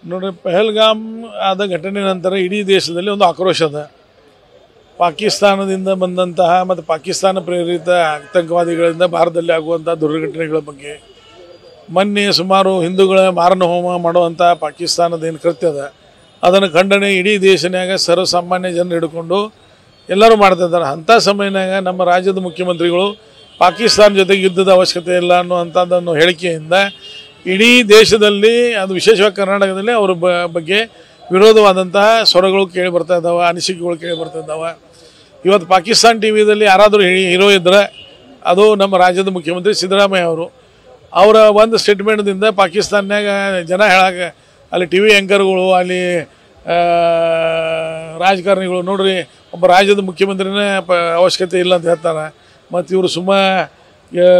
ನೋಡ್ರಿ, ಪಹಲ್ಗಾಮ್ ಆದ ಘಟನೆ ನಂತರ ಇಡೀ ದೇಶದಲ್ಲಿ ಒಂದು ಆಕ್ರೋಶ ಅದ. ಪಾಕಿಸ್ತಾನದಿಂದ ಬಂದಂತಹ ಮತ್ತು ಪಾಕಿಸ್ತಾನ ಪ್ರೇರಿತ ಆತಂಕವಾದಿಗಳಿಂದ ಭಾರತದಲ್ಲಿ ಆಗುವಂಥ ದುರ್ಘಟನೆಗಳ ಬಗ್ಗೆ, ಮೊನ್ನೆ ಸುಮಾರು ಹಿಂದೂಗಳ ಮಾರಣ ಹೋಮ ಮಾಡುವಂಥ ಪಾಕಿಸ್ತಾನದ ಏನು ಕೃತ್ಯ ಅದ ಅದನ್ನು ಖಂಡನೆ ಇಡೀ ದೇಶನಾಗ ಸರ್ವಸಾಮಾನ್ಯ ಜನರು ಹಿಡ್ಕೊಂಡು ಎಲ್ಲರೂ ಮಾಡ್ತಿದ್ದಾರೆ. ಅಂಥ ಸಮಯನಾಗ ನಮ್ಮ ರಾಜ್ಯದ ಮುಖ್ಯಮಂತ್ರಿಗಳು ಪಾಕಿಸ್ತಾನ ಜೊತೆಗೆ ಯುದ್ಧದ ಅವಶ್ಯಕತೆ ಇಲ್ಲ ಅನ್ನುವಂಥದ್ದನ್ನು ಹೇಳಿಕೆಯಿಂದ ಇಡೀ ದೇಶದಲ್ಲಿ, ಅದು ವಿಶೇಷವಾಗಿ ಕರ್ನಾಟಕದಲ್ಲಿ ಅವರ ಬಗ್ಗೆ ವಿರೋಧವಾದಂತಹ ಸ್ವರಗಳು ಕೇಳಿ ಬರ್ತಾ ಇದ್ದಾವೆ, ಅನಿಸಿಕೆಗಳು ಕೇಳಿ ಬರ್ತಾ ಇದ್ದಾವೆ. ಇವತ್ತು ಪಾಕಿಸ್ತಾನ ಟಿ ವಿದಲ್ಲಿ ಯಾರಾದರೂ ಹೀರೋ ಇದ್ದರೆ ಅದು ನಮ್ಮ ರಾಜ್ಯದ ಮುಖ್ಯಮಂತ್ರಿ ಸಿದ್ದರಾಮಯ್ಯ ಅವರು. ಅವರ ಒಂದು ಸ್ಟೇಟ್ಮೆಂಟ್ದಿಂದ ಪಾಕಿಸ್ತಾನ್ಯಾಗ ಜನ ಹೇಳಕ್ಕೆ ಅಲ್ಲಿ ಟಿ ವಿ ಆ್ಯಂಕರ್ಗಳು, ಅಲ್ಲಿ ರಾಜಕಾರಣಿಗಳು ನೋಡ್ರಿ ಒಬ್ಬ ರಾಜ್ಯದ ಮುಖ್ಯಮಂತ್ರಿನೇ ಅವಶ್ಯಕತೆ ಇಲ್ಲ ಅಂತ ಹೇಳ್ತಾರೆ. ಮತ್ತು ಇವರು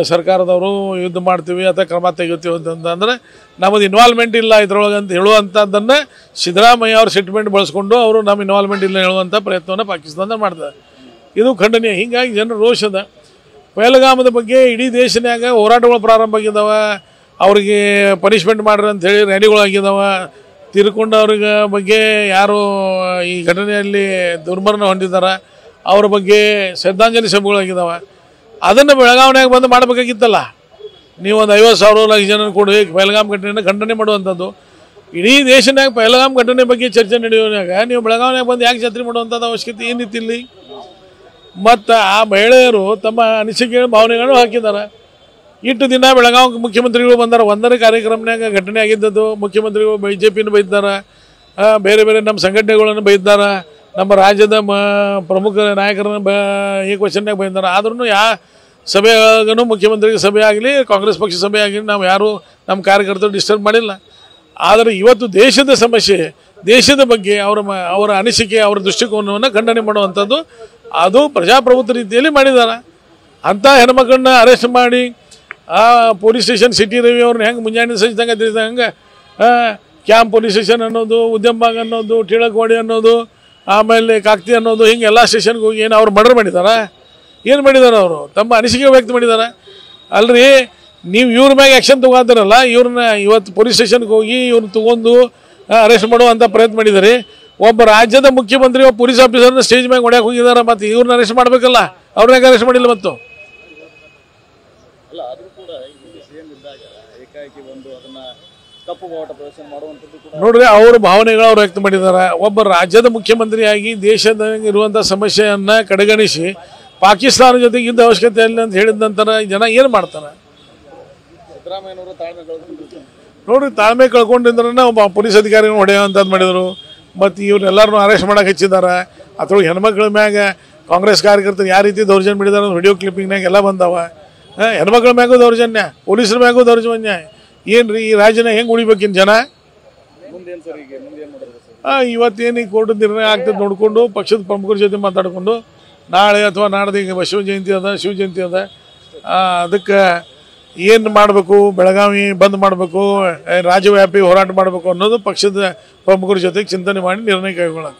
ಸರ್ಕಾರದವರು ಯುದ್ಧ ಮಾಡ್ತೀವಿ ಅಥವಾ ಕ್ರಮ ತೆಗಿತೀವಿ ಅಂತಂದರೆ ನಮ್ಮದು ಇನ್ವಾಲ್ವ್ಮೆಂಟ್ ಇಲ್ಲ ಇದ್ರೊಳಗೆ ಅಂತ ಹೇಳುವಂಥದ್ದನ್ನು ಸಿದ್ದರಾಮಯ್ಯ ಅವ್ರ ಸ್ಟೇಟ್ಮೆಂಟ್ ಬಳಸ್ಕೊಂಡು ಅವರು ನಮ್ಮ ಇನ್ವಾಲ್ವ್ಮೆಂಟ್ ಇಲ್ಲ ಹೇಳುವಂಥ ಪ್ರಯತ್ನವನ್ನು ಪಾಕಿಸ್ತಾನದಲ್ಲಿ ಮಾಡ್ತಾರೆ. ಇದು ಖಂಡನೀಯ. ಹೀಗಾಗಿ ಜನರು ರೋಷದ. ಪಹಲ್ಗಾಮದ ಬಗ್ಗೆ ಇಡೀ ದೇಶನ್ಯಾಗ ಹೋರಾಟಗಳು ಪ್ರಾರಂಭ ಆಗಿದ್ದಾವೆ. ಅವ್ರಿಗೆ ಪನಿಷ್ಮೆಂಟ್ ಮಾಡ್ರಿ ಅಂಥೇಳಿ ರ್ಯಾಲಿಗಳಾಗಿದ್ದಾವೆ. ತೀರ್ಕೊಂಡವ್ರಿಗೆ ಬಗ್ಗೆ ಯಾರು ಈ ಘಟನೆಯಲ್ಲಿ ದುರ್ಮರಣ ಹೊಂದಿದ್ದಾರೆ ಅವ್ರ ಬಗ್ಗೆ ಶ್ರದ್ಧಾಂಜಲಿ ಸಭೆಗಳಾಗಿದ್ದಾವೆ. ಅದನ್ನು ಬೆಳಗಾವಿನಾಗ ಬಂದು ಮಾಡಬೇಕಾಗಿತ್ತಲ್ಲ. ನೀವು ಒಂದು 50,000 ಲಕ್ಷ ಜನ ಕೊಡಿ ಪಹಲ್ಗಾಮ್ ಘಟನೆಯನ್ನು ಖಂಡನೆ ಮಾಡುವಂಥದ್ದು. ಇಡೀ ದೇಶನಾಗ ಪಹಲ್ಗಾಮ್ ಘಟನೆ ಬಗ್ಗೆ ಚರ್ಚೆ ನಡೆಯುವಾಗ ನೀವು ಬೆಳಗಾವಿನಾಗ ಬಂದು ಯಾಕೆ ಛತ್ರಿ ಮಾಡುವಂಥದ್ದು ಅವಶ್ಯಕತೆ ಏನಿತ್ತು ಇಲ್ಲಿ? ಮತ್ತು ಆ ಮಹಿಳೆಯರು ತಮ್ಮ ಅನಿಸಿಕೆ ಭಾವನೆಗಳನ್ನು ಹಾಕಿದ್ದಾರೆ. ಇಟ್ಟು ದಿನ ಬೆಳಗಾವಿ ಮುಖ್ಯಮಂತ್ರಿಗಳು ಬಂದಾರ, ಒಂದನೇ ಕಾರ್ಯಕ್ರಮನಾಗ ಘಟನೆ ಆಗಿದ್ದದ್ದು. ಮುಖ್ಯಮಂತ್ರಿಗಳು BJPನ ಬೈದ್ದಾರೆ, ಬೇರೆ ಬೇರೆ ನಮ್ಮ ಸಂಘಟನೆಗಳನ್ನು ಬೈದ್ದಾರೆ, ನಮ್ಮ ರಾಜ್ಯದ ಪ್ರಮುಖ ನಾಯಕರನ್ನ ಈ ಕ್ವಶನ್ನಾಗ ಬೈದಾರೆ. ಆದ್ರೂ ಸಭೆಯಾಗೂ ಮುಖ್ಯಮಂತ್ರಿಗೆ ಸಭೆ ಆಗಲಿ, ಕಾಂಗ್ರೆಸ್ ಪಕ್ಷ ಸಭೆ ಆಗಲಿ ನಾವು ಯಾರೂ ನಮ್ಮ ಕಾರ್ಯಕರ್ತರು ಡಿಸ್ಟರ್ಬ್ ಮಾಡಿಲ್ಲ. ಆದರೆ ಇವತ್ತು ದೇಶದ ಸಮಸ್ಯೆ, ದೇಶದ ಬಗ್ಗೆ ಅವರ ಅನಿಸಿಕೆ, ಅವರ ದೃಷ್ಟಿಕೋನವನ್ನು ಖಂಡನೆ ಮಾಡುವಂಥದ್ದು ಅದು ಪ್ರಜಾಪ್ರಭುತ್ವ ರೀತಿಯಲ್ಲಿ ಮಾಡಿದ್ದಾರೆ. ಅಂಥ ಹೆಣ್ಮಕ್ಳನ್ನ ಅರೆಸ್ಟ್ ಮಾಡಿ ಆ ಪೊಲೀಸ್ ಸ್ಟೇಷನ್ ಸಿಟಿ ರವಿ ಅವ್ರನ್ನ ಹೆಂಗೆ ಮುಂಜಾನೆ ಸಜ್ಜಂಗೆ ಹಂಗೆ ಕ್ಯಾಂಪ್ ಪೊಲೀಸ್ ಸ್ಟೇಷನ್ ಅನ್ನೋದು, ಉದ್ಯಮಬಾಗ್ ಅನ್ನೋದು, ಟಿಳಕವಾಡಿ ಅನ್ನೋದು, ಆಮೇಲೆ ಕಾಕ್ತಿ ಅನ್ನೋದು, ಹಿಂಗೆ ಎಲ್ಲ ಸ್ಟೇಷನ್ಗೆ ಹೋಗಿ ಏನು ಅವ್ರು ಮರ್ಡರ್ ಮಾಡಿದ್ದಾರೆ? ಏನು ಮಾಡಿದ್ದಾರೆ? ಅವರು ತಮ್ಮ ಅನಿಸಿಕೆ ವ್ಯಕ್ತ ಮಾಡಿದ್ದಾರೆ. ಅಲ್ರಿ, ನೀವು ಇವ್ರ ಮ್ಯಾಗ ಆ್ಯಕ್ಷನ್ ತೊಗೊಳ್ತಾರಲ್ಲ, ಇವ್ರನ್ನ ಇವತ್ತು ಪೊಲೀಸ್ ಸ್ಟೇಷನ್ಗೆ ಹೋಗಿ ಇವ್ರನ್ನ ತೊಗೊಂಡು ಅರೆಸ್ಟ್ ಮಾಡುವಂಥ ಪ್ರಯತ್ನ ಮಾಡಿದ್ದಾರೆ. ಒಬ್ಬ ರಾಜ್ಯದ ಮುಖ್ಯಮಂತ್ರಿ ಒಬ್ಬ ಪೊಲೀಸ್ ಆಫೀಸರ್ನ ಸ್ಟೇಜ್ ಮ್ಯಾಗ ಹೊಡ್ಯಾಕೆ ಹೋಗಿದ್ದಾರೆ, ಮತ್ತು ಇವ್ರನ್ನ ಅರೆಸ್ಟ್ ಮಾಡಬೇಕಲ್ಲ, ಅವ್ರನ್ನಾಗ ಅರೆಸ್ಟ್ ಮಾಡಿಲ್ಲ. ಮತ್ತು ನೋಡ್ರಿ, ಅವ್ರ ಭಾವನೆಗಳು ಅವ್ರು ವ್ಯಕ್ತ ಮಾಡಿದ್ದಾರೆ. ಒಬ್ಬ ರಾಜ್ಯದ ಮುಖ್ಯಮಂತ್ರಿಯಾಗಿ ದೇಶದ ಇರುವಂಥ ಸಮಸ್ಯೆಯನ್ನು ಕಡೆಗಣಿಸಿ ಪಾಕಿಸ್ತಾನ ಜೊತೆಗೆ ಯುದ್ಧ ಅವಶ್ಯಕತೆ ಇಲ್ಲ ಅಂತ ಹೇಳಿದ ನಂತರ ಜನ ಏನು ಮಾಡ್ತಾರೆ? ನೋಡ್ರಿ, ತಾಳ್ಮೆ ಕಳ್ಕೊಂಡಿದ್ರೆ ಒಬ್ಬ ಪೊಲೀಸ್ ಅಧಿಕಾರಿಗಳು ಹೊಡೆಯುವಂಥದ್ದು ಮಾಡಿದರು. ಮತ್ತು ಇವ್ರನ್ನೆಲ್ಲರನ್ನೂ ಅರೆಸ್ಟ್ ಮಾಡಕ್ಕೆ ಹಚ್ಚಿದ್ದಾರೆ. ಅಥವಾ ಹೆಣ್ಮಕ್ಳ ಮ್ಯಾಗ ಕಾಂಗ್ರೆಸ್ ಕಾರ್ಯಕರ್ತರು ಯಾವ ರೀತಿ ದೌರ್ಜನ್ಯ ಮಾಡಿದಾರೆ ವಿಡಿಯೋ ಕ್ಲಿಪ್ಪಿಂಗ್ನಾಗ ಎಲ್ಲ ಬಂದಾವ. ಹೆಣ್ಮಕ್ಳ ಮ್ಯಾಗೂ ದೌರ್ಜನ್ಯ, ಪೊಲೀಸರ ಮ್ಯಾಗೂ ದೌರ್ಜನ್ಯ. ಏನು ರೀ, ಈ ರಾಜ್ಯನ ಹೆಂಗೆ ಉಳಿಬೇಕಿನ್ ಜನ? ಇವತ್ತೇನು ಈ ಕೋರ್ಟ್ ನಿರ್ಣಯ ಆಗ್ತದೆ ನೋಡಿಕೊಂಡು ಪಕ್ಷದ ಪ್ರಮುಖರ ಜೊತೆ ಮಾತಾಡಿಕೊಂಡು ನಾಳೆ ಅಥವಾ ನಾಡ್ದು ಈಗ ಶಿವ ಜಯಂತಿ ಅದ, ಅದಕ್ಕೆ ಏನು ಮಾಡಬೇಕು, ಬೆಳಗಾವಿ ಬಂದ್ ಮಾಡಬೇಕು, ರಾಜ್ಯವ್ಯಾಪಿ ಹೋರಾಟ ಮಾಡಬೇಕು ಅನ್ನೋದು ಪಕ್ಷದ ಪ್ರಮುಖರ ಜೊತೆಗೆ ಚಿಂತನೆ ಮಾಡಿ ನಿರ್ಣಯ ಕೈಗೊಳ್ಳೋದು.